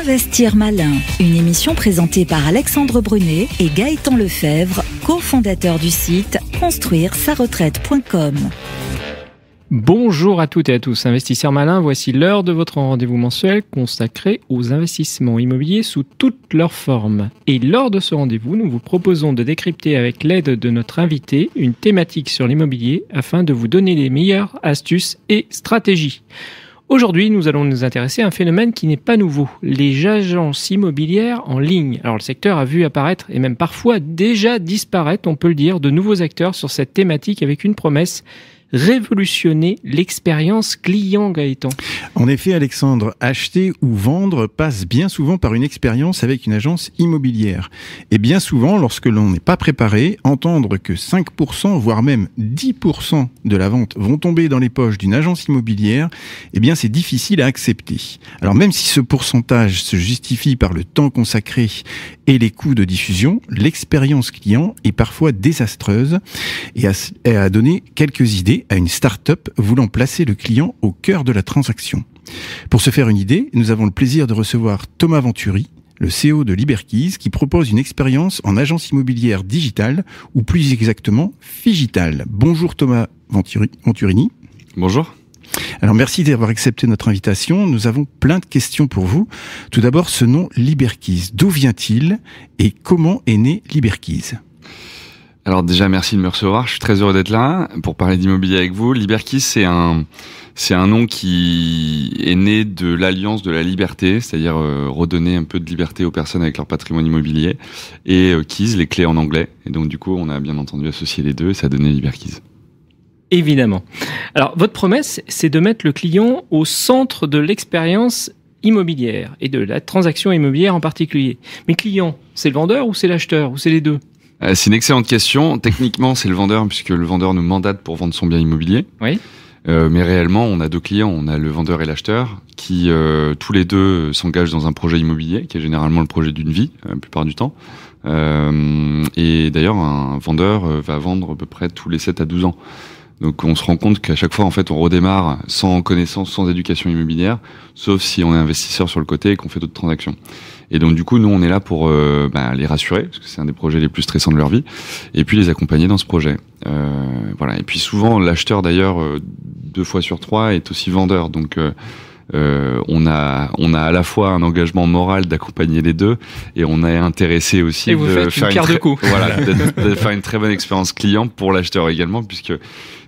Investir malin, une émission présentée par Alexandre Brunet et Gaëtan Lefebvre, cofondateur du site construire-sa-retraite.com. Bonjour à toutes et à tous, investisseurs malins, voici l'heure de votre rendez-vous mensuel consacré aux investissements immobiliers sous toutes leurs formes. Et lors de ce rendez-vous, nous vous proposons de décrypter avec l'aide de notre invité une thématique sur l'immobilier afin de vous donner les meilleures astuces et stratégies. Aujourd'hui, nous allons nous intéresser à un phénomène qui n'est pas nouveau, les agences immobilières en ligne. Alors le secteur a vu apparaître et même parfois déjà disparaître, on peut le dire, de nouveaux acteurs sur cette thématique avec une promesse: révolutionner l'expérience client, Gaëtan. En effet, Alexandre, acheter ou vendre passe bien souvent par une expérience avec une agence immobilière. Et bien souvent, lorsque l'on n'est pas préparé, entendre que 5%, voire même 10% de la vente vont tomber dans les poches d'une agence immobilière, eh bien c'est difficile à accepter. Alors même si ce pourcentage se justifie par le temps consacré et les coûts de diffusion, l'expérience client est parfois désastreuse et a donné quelques idées à une start-up voulant placer le client au cœur de la transaction. Pour se faire une idée, nous avons le plaisir de recevoir Thomas Venturi, le CEO de Liberkeys, qui propose une expérience en agence immobilière digitale, ou plus exactement Figital. Bonjour Thomas Venturini. Bonjour. Alors merci d'avoir accepté notre invitation. Nous avons plein de questions pour vous. Tout d'abord, ce nom Liberkeys, d'où vient-il et comment est né Liberkeys ? Alors déjà, merci de me recevoir. Je suis très heureux d'être là pour parler d'immobilier avec vous. Liberkeys, c'est un nom qui est né de l'alliance de la liberté, c'est-à-dire redonner un peu de liberté aux personnes avec leur patrimoine immobilier, et Keys, les clés en anglais. Et donc du coup, on a bien entendu associé les deux et ça a donné Liberkeys. Évidemment. Alors, votre promesse, c'est de mettre le client au centre de l'expérience immobilière et de la transaction immobilière en particulier. Mais client, c'est le vendeur ou c'est l'acheteur ou c'est les deux ? C'est une excellente question. Techniquement, c'est le vendeur puisque le vendeur nous mandate pour vendre son bien immobilier. Oui. Mais réellement, on a deux clients. On a le vendeur et l'acheteur qui, tous les deux, s'engagent dans un projet immobilier qui est généralement le projet d'une vie, la plupart du temps. Et d'ailleurs, un vendeur va vendre à peu près tous les 7 à 12 ans. Donc on se rend compte qu'à chaque fois, en fait, on redémarre sans connaissance, sans éducation immobilière, sauf si on est investisseur sur le côté et qu'on fait d'autres transactions. Et donc du coup, nous, on est là pour les rassurer, parce que c'est un des projets les plus stressants de leur vie, et puis les accompagner dans ce projet. Voilà. Et puis souvent, l'acheteur, d'ailleurs, 2 fois sur 3 est aussi vendeur. Donc on a à la fois un engagement moral d'accompagner les deux, et on est intéressé aussi de faire de faire une très bonne expérience client pour l'acheteur également, puisque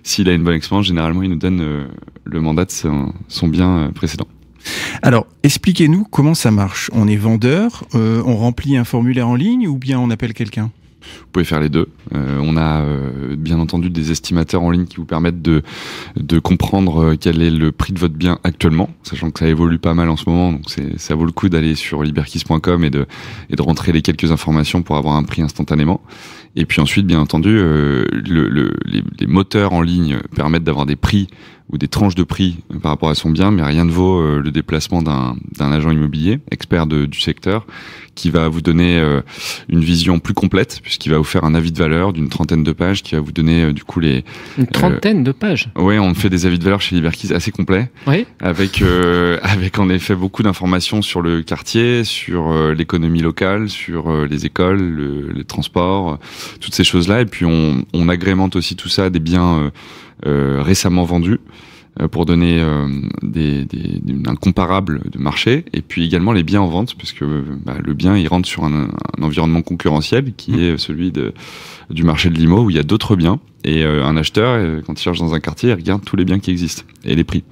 s'il a une bonne expérience, généralement, il nous donne le mandat de son bien précédent. Alors, expliquez-nous comment ça marche. On est vendeur, on remplit un formulaire en ligne ou bien on appelle quelqu'un ? Vous pouvez faire les deux. On a bien entendu des estimateurs en ligne qui vous permettent de comprendre quel est le prix de votre bien actuellement, sachant que ça évolue pas mal en ce moment, donc ça vaut le coup d'aller sur liberkeys.com et de rentrer les quelques informations pour avoir un prix instantanément. Et puis ensuite, bien entendu, les moteurs en ligne permettent d'avoir des prix ou des tranches de prix par rapport à son bien, mais rien ne vaut le déplacement d'un agent immobilier, expert du secteur, qui va vous donner une vision plus complète, puisqu'il va vous faire un avis de valeur d'une 30aine de pages, qui va vous donner du coup une 30aine de pages. Oui, on fait des avis de valeur chez Liberkeys assez complets, oui. avec en effet beaucoup d'informations sur le quartier, sur l'économie locale, sur les écoles, les transports, toutes ces choses-là. Et puis on agrémente aussi tout ça à des biens récemment vendus, pour donner un comparable de marché, et puis également les biens en vente, parce que le bien il rentre sur un environnement concurrentiel qui est celui du marché de l'IMO, où il y a d'autres biens, et un acheteur, quand il cherche dans un quartier, il regarde tous les biens qui existent et les prix.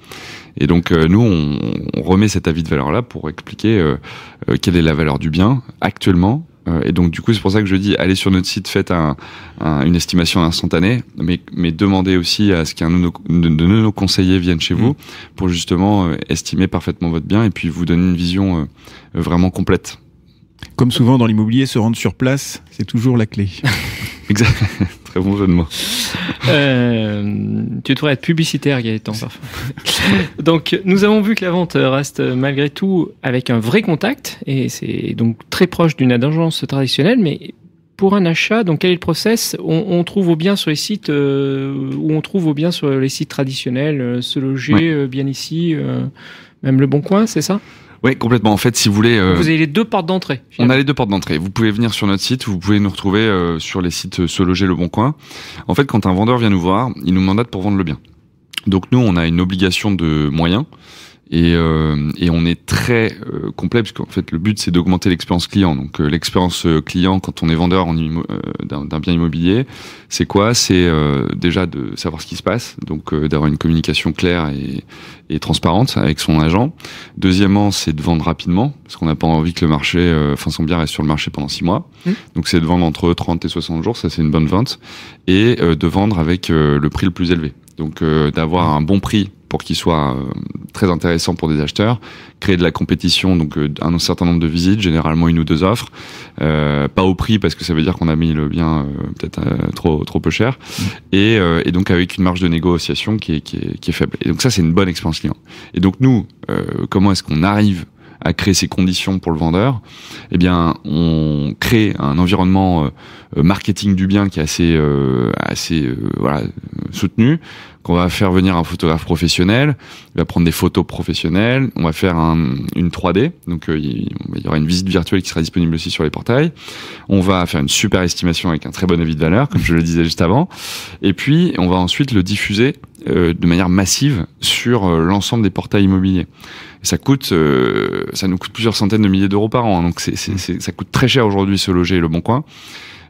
Et donc nous on remet cet avis de valeur là pour expliquer quelle est la valeur du bien actuellement. Et donc du coup c'est pour ça que je dis, allez sur notre site, faites une estimation instantanée, mais demandez aussi à ce qu'un de nos conseillers vienne chez vous pour justement estimer parfaitement votre bien et puis vous donner une vision vraiment complète. Comme souvent dans l'immobilier, se rendre sur place, c'est toujours la clé. Exact. Très bon jeu de mots. Tu devrais être publicitaire, Gaëtan, parfois. Donc, nous avons vu que la vente reste malgré tout avec un vrai contact, et c'est donc très proche d'une agence traditionnelle, mais pour un achat, donc quel est le process ? On trouve vos biens sur les sites où on trouve vos biens sur les sites traditionnels, Se Loger, ouais. Bien Ici, même Le Bon Coin, c'est ça ? Oui, complètement. En fait, si vous voulez... Vous avez les 2 portes d'entrée. On a les 2 portes d'entrée. Vous pouvez venir sur notre site, vous pouvez nous retrouver sur les sites Se Loger Le Bon Coin. En fait, quand un vendeur vient nous voir, il nous mandate pour vendre le bien. Donc nous, on a une obligation de moyens. Et on est très complet, parce qu'en fait le but c'est d'augmenter l'expérience client. Donc l'expérience client quand on est vendeur d'un bien immobilier, c'est quoi ? C'est déjà de savoir ce qui se passe, donc d'avoir une communication claire et transparente avec son agent. Deuxièmement, c'est de vendre rapidement, parce qu'on n'a pas envie que le marché, son bien reste sur le marché pendant 6 mois. Donc c'est de vendre entre 30 et 60 jours, ça c'est une bonne vente, et de vendre avec le prix le plus élevé. Donc d'avoir un bon prix pour qu'il soit très intéressant pour des acheteurs, créer de la compétition, donc un certain nombre de visites, généralement 1 ou 2 offres, pas au prix parce que ça veut dire qu'on a mis le bien peut-être trop peu cher, et donc avec une marge de négociation qui est faible. Et donc ça c'est une bonne expérience client. Et donc nous, comment est-ce qu'on arrive à créer ces conditions pour le vendeur? Eh bien, on crée un environnement marketing du bien qui est assez soutenu, qu'on va faire venir un photographe professionnel, il va prendre des photos professionnelles, on va faire une 3D, donc il y aura une visite virtuelle qui sera disponible aussi sur les portails, on va faire une super estimation avec un très bon avis de valeur, comme je le disais juste avant, et puis on va ensuite le diffuser de manière massive sur l'ensemble des portails immobiliers. Et ça nous coûte plusieurs centaines de milliers d'euros par an, donc ça coûte très cher aujourd'hui Se Loger et Le Bon Coin,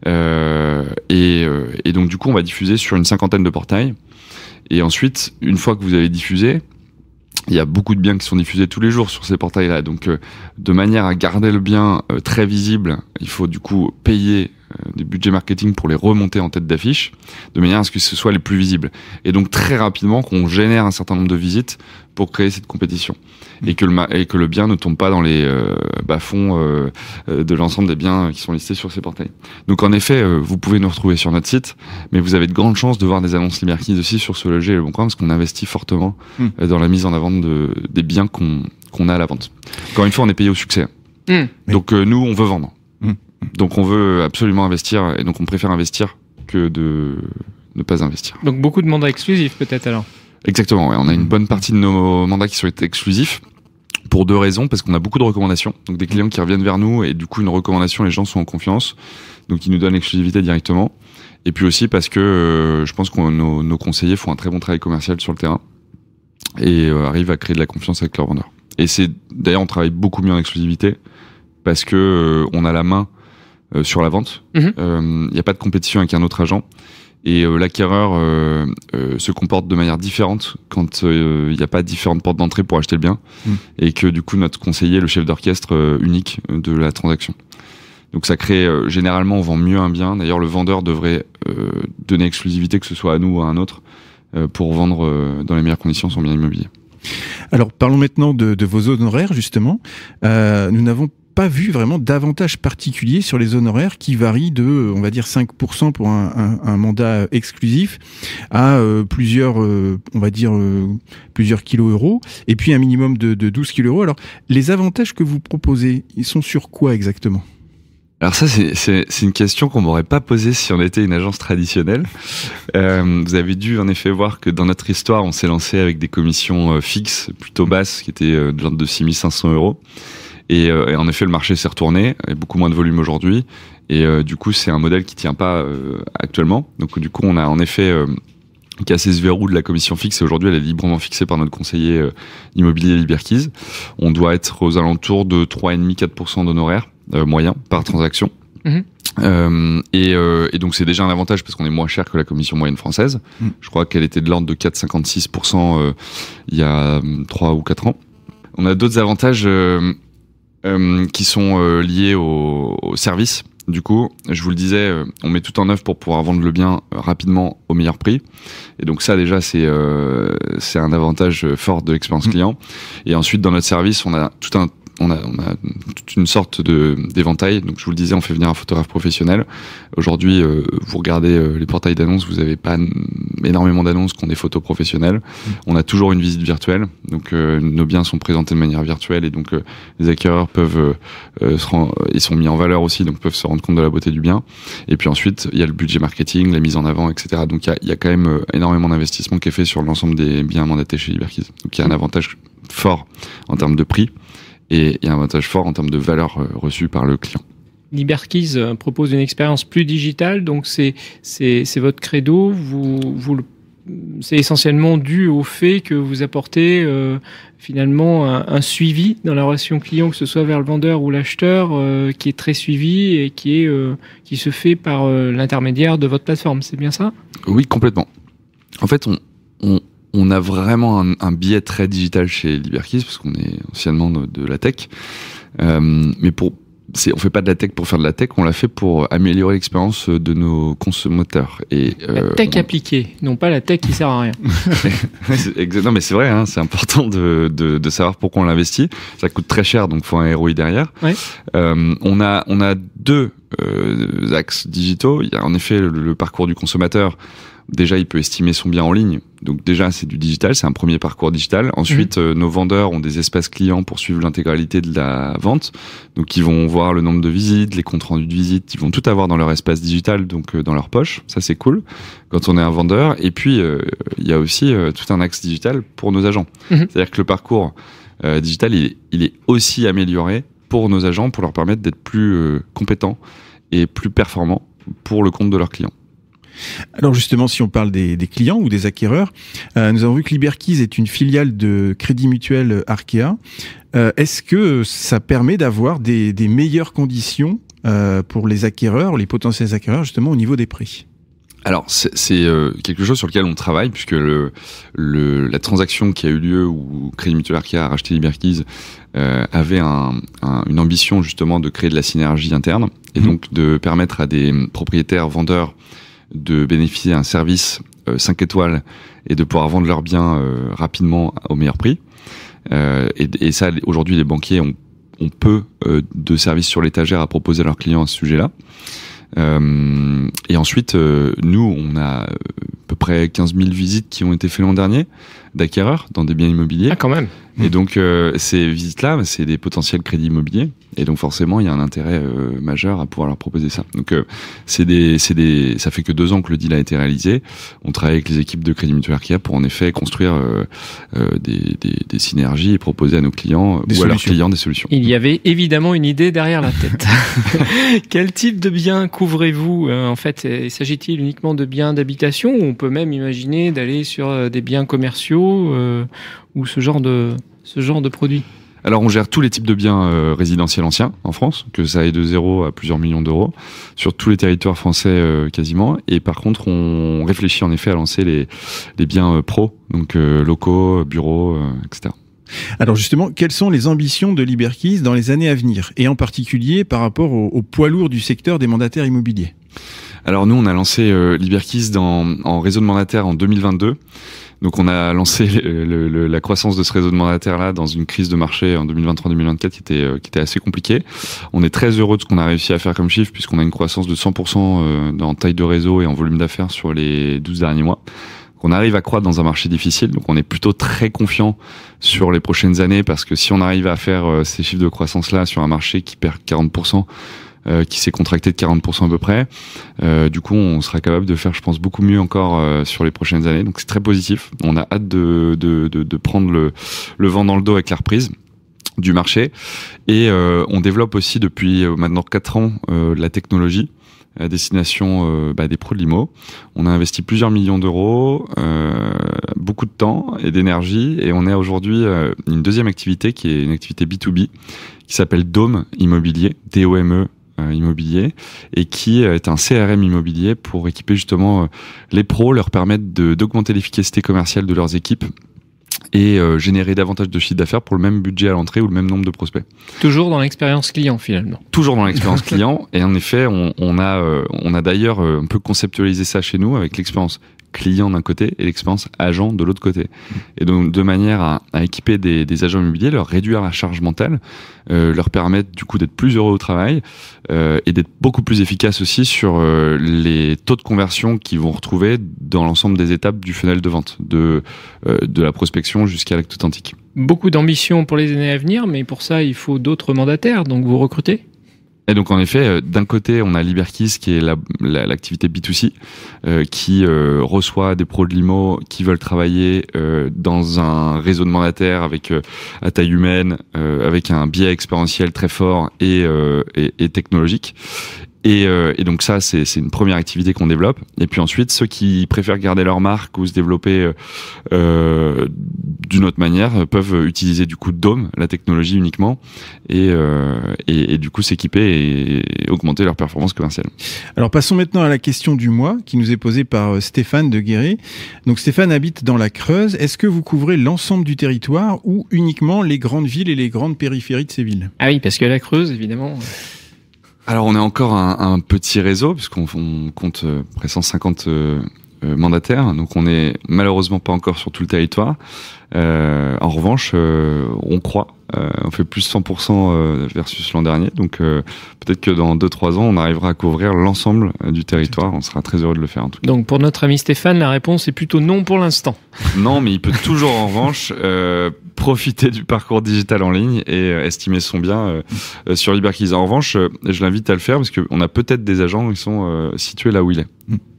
et donc du coup on va diffuser sur une 50aine de portails. Et ensuite, une fois que vous avez diffusé, il y a beaucoup de biens qui sont diffusés tous les jours sur ces portails-là. Donc, de manière à garder le bien très visible, il faut du coup payer des budgets marketing pour les remonter en tête d'affiche, de manière à ce que ce soit les plus visibles. Et donc, très rapidement, qu'on génère un certain nombre de visites pour créer cette compétition. Et que le bien ne tombe pas dans les bas-fonds de l'ensemble des biens qui sont listés sur ces portails. Donc en effet, vous pouvez nous retrouver sur notre site, mais vous avez de grandes chances de voir des annonces Liberkeys aussi sur Se Loger et Le Bon Coin, parce qu'on investit fortement dans la mise en avant des biens qu'on a à la vente. Encore une fois, on est payé au succès. Donc nous, on veut vendre. Donc on veut absolument investir, et donc on préfère investir que de ne pas investir. Donc beaucoup de mandats exclusifs peut-être alors. Exactement, ouais. On a une bonne partie de nos mandats qui sont exclusifs pour 2 raisons, parce qu'on a beaucoup de recommandations, donc des clients qui reviennent vers nous, et du coup une recommandation, les gens sont en confiance, donc ils nous donnent l'exclusivité directement, et puis aussi parce que je pense que nos conseillers font un très bon travail commercial sur le terrain et arrivent à créer de la confiance avec leurs vendeurs. Et c'est d'ailleurs on travaille beaucoup mieux en exclusivité parce que on a la main sur la vente, il n'y a pas de compétition avec un autre agent. Et l'acquéreur se comporte de manière différente quand il n'y a pas différentes portes d'entrée pour acheter le bien, et que du coup notre conseiller est le chef d'orchestre unique de la transaction. Donc ça crée, généralement on vend mieux un bien, d'ailleurs le vendeur devrait donner exclusivité, que ce soit à nous ou à un autre, pour vendre dans les meilleures conditions son bien immobilier. Alors parlons maintenant de vos honoraires justement. Nous n'avons pas vu vraiment d'avantages particuliers sur les honoraires qui varient de, on va dire, 5% pour un mandat exclusif à plusieurs kilos euros, et puis un minimum de 12 kilos euros. Alors, les avantages que vous proposez, ils sont sur quoi exactement ? Alors ça, c'est une question qu'on m'aurait pas posée si on était une agence traditionnelle. Vous avez dû en effet voir que dans notre histoire, on s'est lancé avec des commissions fixes, plutôt basses, qui étaient de l'ordre de 6 500 euros. Et en effet, le marché s'est retourné, il y a beaucoup moins de volume aujourd'hui, et du coup, c'est un modèle qui tient pas actuellement. Donc du coup, on a en effet cassé ce verrou de la commission fixe, et aujourd'hui, elle est librement fixée par notre conseiller immobilier Liberkeys. On doit être aux alentours de 3,5-4% d'honoraires moyens par transaction. Et donc c'est déjà un avantage parce qu'on est moins cher que la commission moyenne française. Je crois qu'elle était de l'ordre de 4,56% il y a 3 ou 4 ans. On a d'autres avantages qui sont liés au service. Du coup, je vous le disais, on met tout en œuvre pour pouvoir vendre le bien rapidement au meilleur prix. Et donc ça, déjà, c'est un avantage fort de l'expérience client. Et ensuite, dans notre service, on a toute une sorte d'éventail. Donc je vous le disais, on fait venir un photographe professionnel. Aujourd'hui, vous regardez les portails d'annonces, vous n'avez pas énormément d'annonces qui ont des photos professionnelles. On a toujours une visite virtuelle. Donc nos biens sont présentés de manière virtuelle, et donc les acquéreurs peuvent ils sont mis en valeur aussi, donc peuvent se rendre compte de la beauté du bien. Et puis ensuite, il y a le budget marketing, la mise en avant, etc. Donc il y a quand même énormément d'investissement qui est fait sur l'ensemble des biens mandatés chez Liberkeys. Donc il y a un avantage fort en termes de prix et un avantage fort en termes de valeur reçue par le client. Liberkeys propose une expérience plus digitale, donc c'est votre credo. C'est essentiellement dû au fait que vous apportez finalement un suivi dans la relation client, que ce soit vers le vendeur ou l'acheteur, qui est très suivi et qui se fait par l'intermédiaire de votre plateforme. C'est bien ça ? Oui, complètement. En fait, on a vraiment un biais très digital chez Liberkeys parce qu'on est anciennement de la tech, mais on fait pas de la tech pour faire de la tech, on l'a fait pour améliorer l'expérience de nos consommateurs. Et la tech appliquée, non pas la tech qui sert à rien. Non, mais c'est vrai, hein, c'est important de savoir pourquoi on l'investit. Ça coûte très cher, donc faut un ROI derrière. Ouais. On a deux axes digitaux. Il y a en effet le parcours du consommateur. Déjà, il peut estimer son bien en ligne. Donc déjà, c'est du digital, c'est un premier parcours digital. Ensuite, nos vendeurs ont des espaces clients pour suivre l'intégralité de la vente. Donc ils vont voir le nombre de visites, les comptes rendus de visites. Ils vont tout avoir dans leur espace digital, donc dans leur poche. Ça, c'est cool quand on est un vendeur. Et puis, il y a aussi tout un axe digital pour nos agents. C'est-à-dire que le parcours digital, il est aussi amélioré pour nos agents, pour leur permettre d'être plus compétents et plus performants pour le compte de leurs clients. Alors justement, si on parle des clients ou des acquéreurs, nous avons vu que Liberkeys est une filiale de Crédit Mutuel Arkea. Est-ce que ça permet d'avoir des meilleures conditions pour les acquéreurs, les potentiels acquéreurs, justement au niveau des prix ? Alors c'est quelque chose sur lequel on travaille, puisque la transaction qui a eu lieu où Crédit Mutuel Arkea a racheté Liberkeys avait une ambition justement de créer de la synergie interne et donc de permettre à des propriétaires vendeurs de bénéficier d'un service 5 étoiles et de pouvoir vendre leurs biens rapidement au meilleur prix. Et ça, aujourd'hui, les banquiers ont peu de services sur l'étagère à proposer à leurs clients à ce sujet-là. Et ensuite, nous, on a à peu près 15 000 visites qui ont été faites l'an dernier d'acquéreurs dans des biens immobiliers. Ah, quand même. Et donc, ces visites-là, c'est des potentiels crédits immobiliers. Et donc, forcément, il y a un intérêt majeur à pouvoir leur proposer ça. Donc, ça fait que 2 ans que le deal a été réalisé. On travaille avec les équipes de Crédit Mutuel Arkea pour, en effet, construire des synergies et proposer à nos clients à leurs clients des solutions. Il y avait évidemment une idée derrière la tête. Quel type de biens couvrez-vous ? En fait, s'agit-il uniquement de biens d'habitation ou on peut même imaginer d'aller sur des biens commerciaux ou ce genre de produits? Alors, on gère tous les types de biens résidentiels anciens en France, que ça aille de 0 à plusieurs millions d'euros, sur tous les territoires français quasiment. Et par contre, on réfléchit en effet à lancer les biens pro, donc locaux, bureaux, etc. Alors justement, quelles sont les ambitions de Liberkeys dans les années à venir, et en particulier par rapport au poids lourd du secteur des mandataires immobiliers? Alors nous, on a lancé Liberkeys en réseau de mandataires en 2022. Donc on a lancé la croissance de ce réseau de mandataires-là dans une crise de marché en 2023-2024 qui était assez compliquée. On est très heureux de ce qu'on a réussi à faire comme chiffre, puisqu'on a une croissance de 100% en taille de réseau et en volume d'affaires sur les 12 derniers mois. On arrive à croître dans un marché difficile, donc on est plutôt très confiant sur les prochaines années, parce que si on arrive à faire ces chiffres de croissance-là sur un marché qui perd 40%, qui s'est contracté de 40% à peu près, du coup on sera capable de faire, je pense, beaucoup mieux encore sur les prochaines années. Donc c'est très positif. On a hâte de prendre le vent dans le dos avec la reprise du marché, et on développe aussi depuis maintenant 4 ans la technologie à destination des pros de l'IMO. On a investi plusieurs millions d'euros, beaucoup de temps et d'énergie, et on a aujourd'hui une deuxième activité qui est une activité B2B qui s'appelle Dome Immobilier, DOME immobilier, et qui est un CRM immobilier pour équiper justement les pros, leur permettre d'augmenter l'efficacité commerciale de leurs équipes et générer davantage de chiffre d'affaires pour le même budget à l'entrée ou le même nombre de prospects. Toujours dans l'expérience client finalement. Toujours dans l'expérience client, et en effet on a d'ailleurs un peu conceptualisé ça chez nous avec l'expérience client d'un côté et l'expérience agent de l'autre côté. Et donc de manière à équiper des agents immobiliers, leur réduire la charge mentale, leur permettre du coup d'être plus heureux au travail et d'être beaucoup plus efficaces aussi sur les taux de conversion qu'ils vont retrouver dans l'ensemble des étapes du funnel de vente, de la prospection jusqu'à l'acte authentique. Beaucoup d'ambition pour les années à venir, mais pour ça il faut d'autres mandataires, donc vous recrutez ? Et donc en effet, d'un côté, on a Liberkeys qui est l'activité B2C qui reçoit des pros de l'IMO qui veulent travailler dans un réseau de mandataires avec à taille humaine, avec un biais expérientiel très fort et technologique. Et donc ça, c'est une première activité qu'on développe. Et puis ensuite, ceux qui préfèrent garder leur marque ou se développer d'une autre manière peuvent utiliser du coup Dome, la technologie uniquement, et du coup s'équiper et augmenter leur performance commerciale. Alors passons maintenant à la question du mois qui nous est posée par Stéphane de Guéret. Donc Stéphane habite dans la Creuse. Est-ce que vous couvrez l'ensemble du territoire ou uniquement les grandes villes et les grandes périphéries de ces villes? Ah oui, parce que la Creuse, évidemment... Alors on est encore un petit réseau puisqu'on compte près 150 mandataires, donc on est malheureusement pas encore sur tout le territoire. En revanche, on croît. On fait plus 100% versus l'an dernier, donc peut-être que dans 2-3 ans, on arrivera à couvrir l'ensemble du territoire. On sera très heureux de le faire en tout cas. Donc pour notre ami Stéphane, la réponse est plutôt non pour l'instant. Non, mais il peut toujours en revanche profiter du parcours digital en ligne et estimer son bien sur Liberkeys. En revanche, je l'invite à le faire parce qu'on a peut-être des agents qui sont situés là où il est.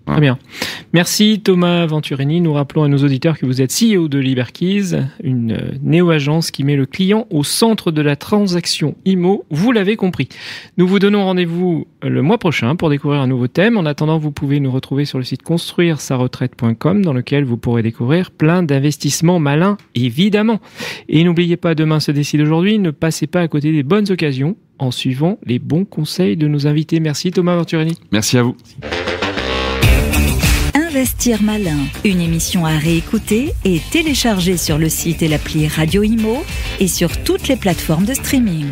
Très bien. Merci Thomas Venturini. Nous rappelons à nos auditeurs que vous êtes CEO de Liberkeys, une néo-agence qui met le client au centre de la transaction IMO. Vous l'avez compris. Nous vous donnons rendez-vous le mois prochain pour découvrir un nouveau thème. En attendant, vous pouvez nous retrouver sur le site construire-sa-retraite.com dans lequel vous pourrez découvrir plein d'investissements malins, évidemment. Et n'oubliez pas, demain se décide aujourd'hui. Ne passez pas à côté des bonnes occasions en suivant les bons conseils de nos invités. Merci Thomas Venturini. Merci à vous. Investir malin, une émission à réécouter et télécharger sur le site et l'appli Radio Imo et sur toutes les plateformes de streaming.